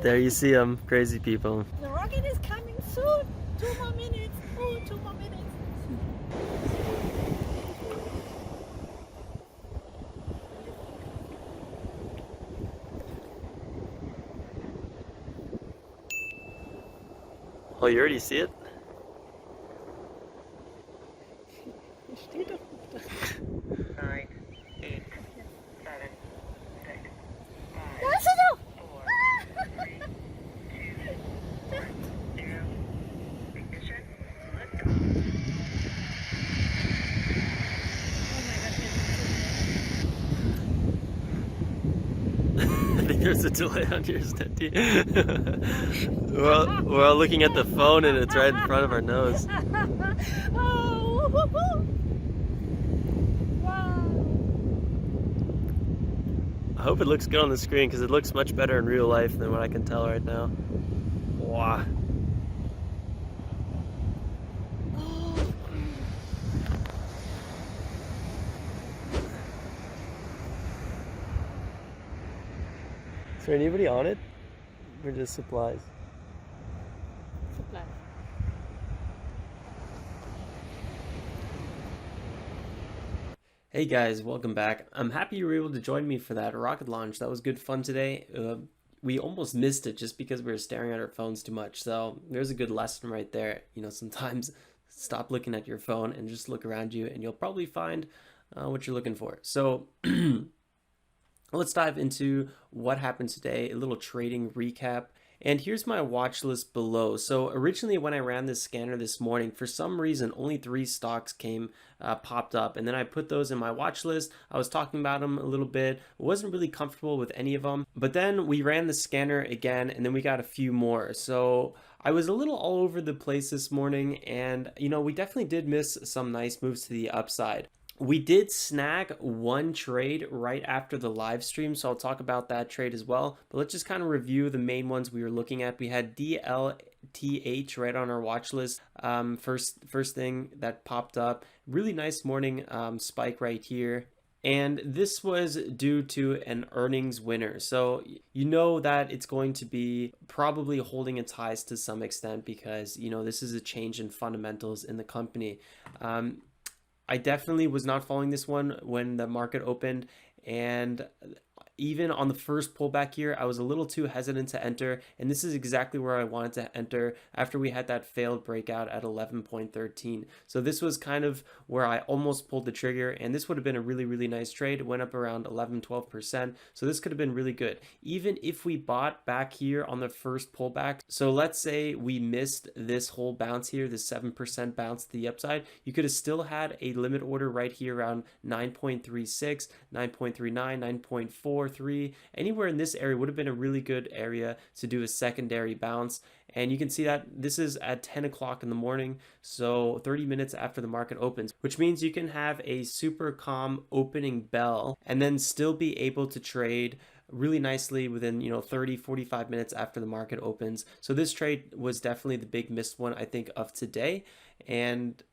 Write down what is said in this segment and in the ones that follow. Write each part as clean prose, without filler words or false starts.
There you see them, crazy people. The rocket is coming soon. 2 more minutes. Oh, 2 more minutes. Oh, you already see it? Steht doch. 9, 8, 7, 6, 5, Da ist er doch. 4, 3, 2, 1, 0. Ignition. Liftoff. I think there's a delay on yours, Teddy. we're all looking at the phone and it's right in front of our nose. Oh, wow. I hope it looks good on the screen because it looks much better in real life than what I can tell right now. Wow. Is there anybody on it? Or just supplies? Supply. Hey guys, welcome back. I'm happy you were able to join me for that rocket launch. That was good fun today. We almost missed it just because we were staring at our phones too much. So there's a good lesson right there. You know, sometimes stop looking at your phone and just look around you and you'll probably find what you're looking for. So let's dive into what happened today, a little trading recap. And here's my watch list below. So originally when I ran this scanner this morning, for some reason, only 3 stocks popped up. And then I put those in my watch list. I was talking about them a little bit. Wasn't really comfortable with any of them. But then we ran the scanner again, and then we got a few more. So I was a little all over the place this morning. And, you know, we definitely did miss some nice moves to the upside. We did snag one trade right after the live stream, so I'll talk about that trade as well. But let's just kind of review the main ones we were looking at. We had DLTH right on our watch list. First thing that popped up. Really nice morning spike right here. And this was due to an earnings winner. So you know that it's going to be probably holding its highs to some extent because, you know, this is a change in fundamentals in the company. I definitely was not following this one when the market opened, and even on the first pullback here, I was a little too hesitant to enter, and this is exactly where I wanted to enter after we had that failed breakout at 11.13. So this was kind of where I almost pulled the trigger, and this would have been a really, really nice trade. It went up around 11-12%, so this could have been really good. Even if we bought back here on the first pullback, so let's say we missed this whole bounce here, this 7% bounce to the upside, you could have still had a limit order right here around 9.36, 9.39, 9.43. Anywhere in this area would have been a really good area to do a secondary bounce. And you can see that this is at 10 o'clock in the morning, so 30 minutes after the market opens, which means you can have a super calm opening bell and then still be able to trade really nicely within, you know, 30-45 minutes after the market opens. So this trade was definitely the big missed one, I think, of today. And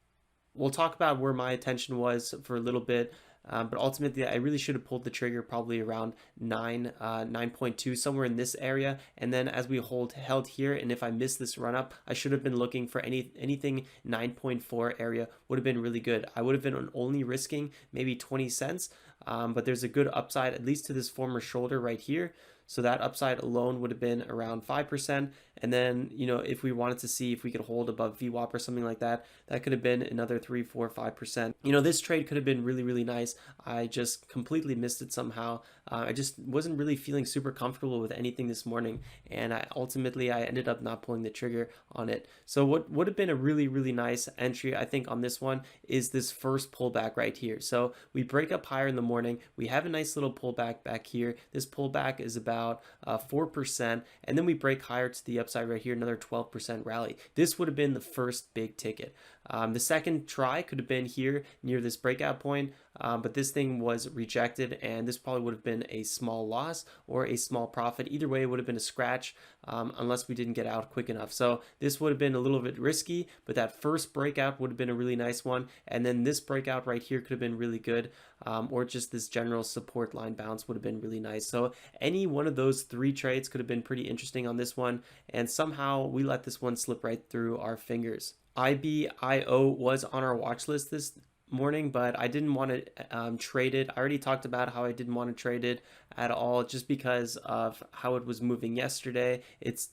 we'll talk about where my attention was for a little bit. But ultimately, I really should have pulled the trigger probably around 9.2, somewhere in this area. And then as we held here, and if I missed this run up, I should have been looking for anything 9.4 area would have been really good. I would have been only risking maybe 20 cents, but there's a good upside, at least to this former shoulder right here. So that upside alone would have been around 5%. And then, you know, if we wanted to see if we could hold above VWAP or something like that, that could have been another 3, 4, 5%. You know, this trade could have been really, really nice. I just completely missed it somehow. I just wasn't really feeling super comfortable with anything this morning. And ultimately, I ended up not pulling the trigger on it. So what would have been a really, really nice entry, I think, on this one is this first pullback right here. So we break up higher in the morning. We have a nice little pullback back here. This pullback is about 4%. And then we break higher to the upside right here, another 12% rally. This would have been the first big ticket. The second try could have been here near this breakout point, but this thing was rejected, and this probably would have been a small loss or a small profit. Either way, it would have been a scratch unless we didn't get out quick enough. So this would have been a little bit risky, but that first breakout would have been a really nice one. And then this breakout right here could have been really good, or just this general support line bounce would have been really nice. So any one of those three trades could have been pretty interesting on this one, and somehow we let this one slip right through our fingers. IBIO was on our watch list this morning, but I didn't want to trade it. I already talked about how I didn't want to trade it at all, just because of how it was moving yesterday. It's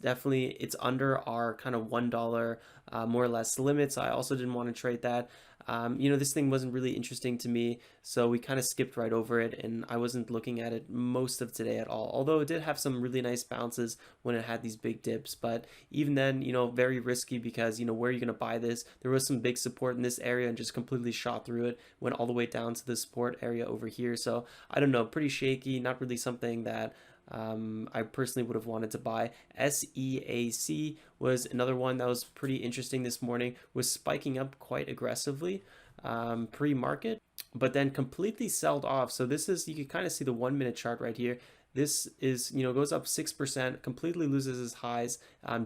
under our kind of $1 more or less limit, so I also didn't want to trade that. This thing wasn't really interesting to me, so we kind of skipped right over it, and I wasn't looking at it most of today at all, although it did have some really nice bounces when it had these big dips. But even then, very risky, because where are you going to buy this? There was some big support in this area and just completely shot through it, went all the way down to the support area over here. So I don't know, pretty shaky, not really something that I personally would have wanted to buy. SEAC was another one that was pretty interesting this morning, was spiking up quite aggressively pre-market, but then completely sold off. So this is, you can kind of see the 1 minute chart right here. This is, goes up 6%, completely loses its highs,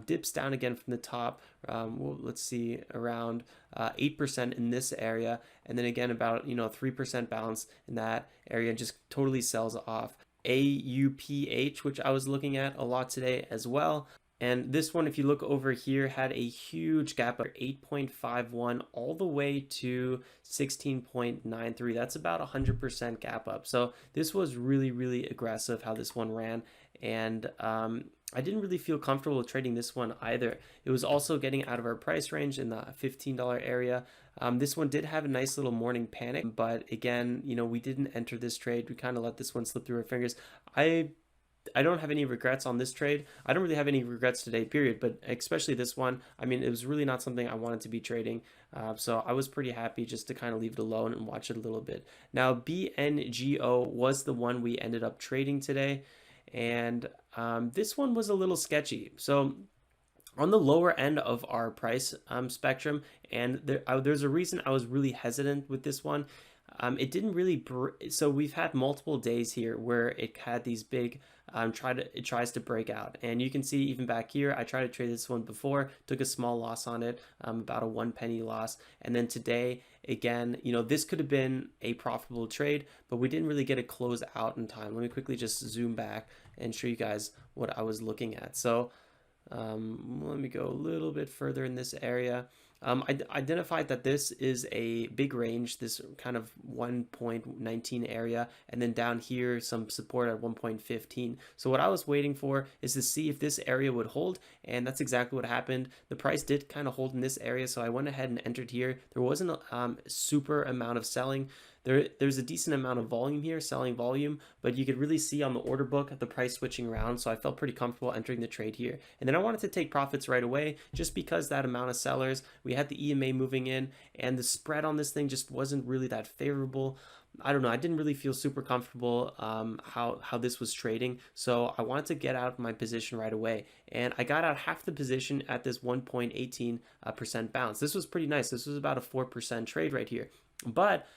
dips down again from the top. Well, let's see, around 8% in this area, and then again about 3% bounce in that area, and just totally sells off. AUPH, which I was looking at a lot today as well. And this one, if you look over here, had a huge gap of 8.51 all the way to 16.93. That's about 100% gap up. So this was really, really aggressive how this one ran. And I didn't really feel comfortable with trading this one either. It was also getting out of our price range in the $15 area. This one did have a nice little morning panic, but again, we didn't enter this trade. We kind of let this one slip through our fingers. I don't have any regrets on this trade. I don't really have any regrets today, period, but especially this one. I mean, it was really not something I wanted to be trading. So I was pretty happy just to kind of leave it alone and watch it a little bit. Now, BNGO was the one we ended up trading today. And this one was a little sketchy. So on the lower end of our price spectrum, and there's a reason I was really hesitant with this one. It didn't really, so we've had multiple days here where it had these big, it tries to break out. And you can see even back here, I tried to trade this one before, took a small loss on it, about a 1 penny loss. And then today, again, this could have been a profitable trade, but we didn't really get a close out in time. Let me quickly just zoom back and show you guys what I was looking at. So let me go a little bit further in this area. I identified that this is a big range, this kind of 1.19 area, and then down here some support at 1.15. So what I was waiting for is to see if this area would hold, and that's exactly what happened. The price did kind of hold in this area, so I went ahead and entered here. There wasn't a super amount of selling. There's a decent amount of volume here, selling volume, but you could really see on the order book the price switching around, so I felt pretty comfortable entering the trade here. And then I wanted to take profits right away, just because that amount of sellers, we had the EMA moving in, and the spread on this thing just wasn't really that favorable. I don't know, I didn't really feel super comfortable how this was trading, so I wanted to get out of my position right away, and I got out half the position at this 1.18% bounce. This was pretty nice. This was about a 4% trade right here, but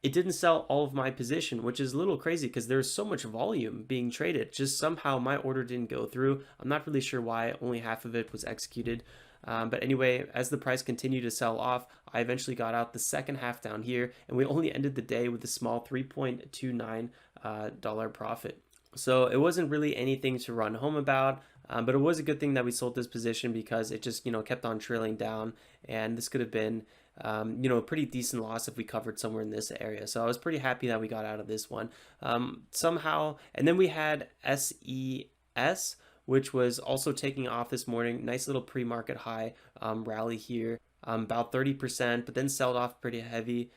it didn't sell all of my position, which is a little crazy because there's so much volume being traded. Just somehow my order didn't go through. I'm not really sure why. Only half of it was executed. But anyway, as the price continued to sell off, I eventually got out the second half down here, and we only ended the day with a small $3.29 profit. So it wasn't really anything to run home about, but it was a good thing that we sold this position because it just, kept on trailing down, and this could have been a pretty decent loss if we covered somewhere in this area. So I was pretty happy that we got out of this one somehow. And then we had SES, which was also taking off this morning. Nice little pre-market high rally here, about 30%, but then sold off pretty heavy.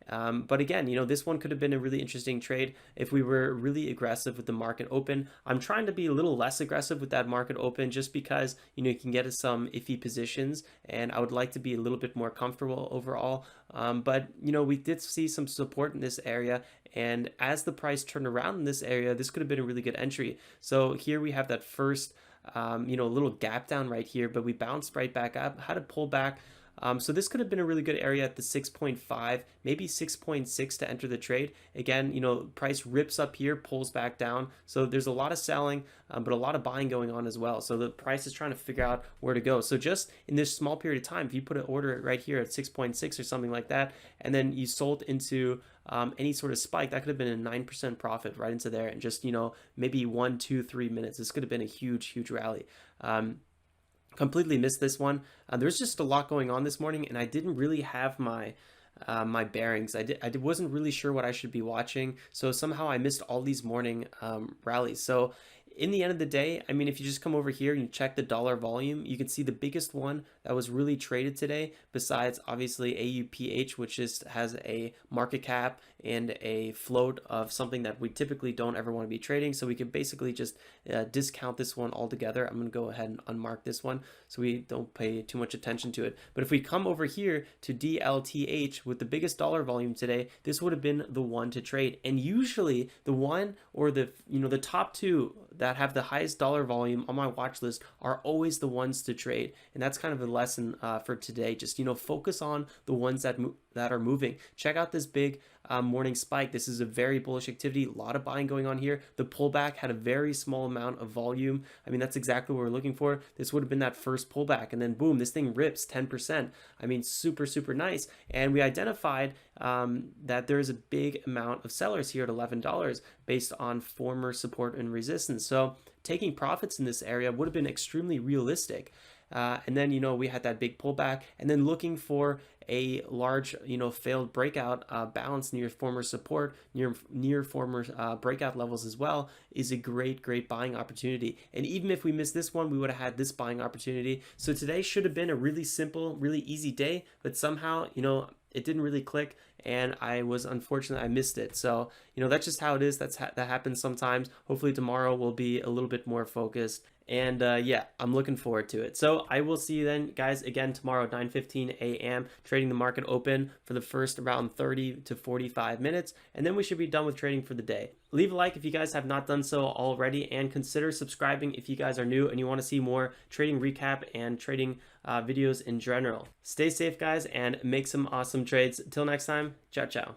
But again, this one could have been a really interesting trade if we were really aggressive with the market open. I'm trying to be a little less aggressive with that market open just because, you can get some iffy positions, and I would like to be a little bit more comfortable overall. But, we did see some support in this area, and as the price turned around in this area, this could have been a really good entry. So here we have that first, little gap down right here, but we bounced right back up, had to pull back So this could have been a really good area at the 6.5, maybe 6.6 to enter the trade. Again, price rips up here, pulls back down. So there's a lot of selling, but a lot of buying going on as well. So the price is trying to figure out where to go. So just in this small period of time, if you put an order right here at 6.6 or something like that, and then you sold into any sort of spike, that could have been a 9% profit right into there, and just maybe 1, 2, 3 minutes. This could have been a huge rally. Completely missed this one. There's just a lot going on this morning, and I didn't really have my bearings. I wasn't really sure what I should be watching, so somehow I missed all these morning rallies. So in the end of the day, I mean, if you just come over here and you check the dollar volume, you can see the biggest one that was really traded today, besides obviously AUPH, which has a market cap and a float of something that we typically don't ever want to be trading. So we can basically just discount this one altogether. I'm going to go ahead and unmark this one so we don't pay too much attention to it. But if we come over here to DLTH with the biggest dollar volume today, this would have been the one to trade. And usually the one or the top two that have the highest dollar volume on my watch list are always the ones to trade. And that's kind of a lesson for today. Just focus on the ones that are moving. Check out this big morning spike. This is a very bullish activity. A lot of buying going on here. The pullback had a very small amount of volume. I mean, that's exactly what we're looking for. This would have been that first pullback, and then boom, this thing rips 10%. I mean, super nice. And we identified that there is a big amount of sellers here at $11 based on former support and resistance. So taking profits in this area would have been extremely realistic. And then, we had that big pullback, and then looking for a large, failed breakout balance near former support, near former breakout levels as well, is a great buying opportunity. And even if we missed this one, we would have had this buying opportunity. So today should have been a really simple, really easy day, but somehow, it didn't really click, and I was unfortunate I missed it. So, that's just how it is. That happens sometimes. Hopefully tomorrow will be a little bit more focused. And yeah, I'm looking forward to it. So I will see you then, guys, again tomorrow at 9:15 a.m. trading the market open for the first around 30 to 45 minutes. And then we should be done with trading for the day. Leave a like if you guys have not done so already, and consider subscribing if you guys are new and you want to see more trading recap and trading videos in general. Stay safe, guys, and make some awesome trades. Till next time, ciao.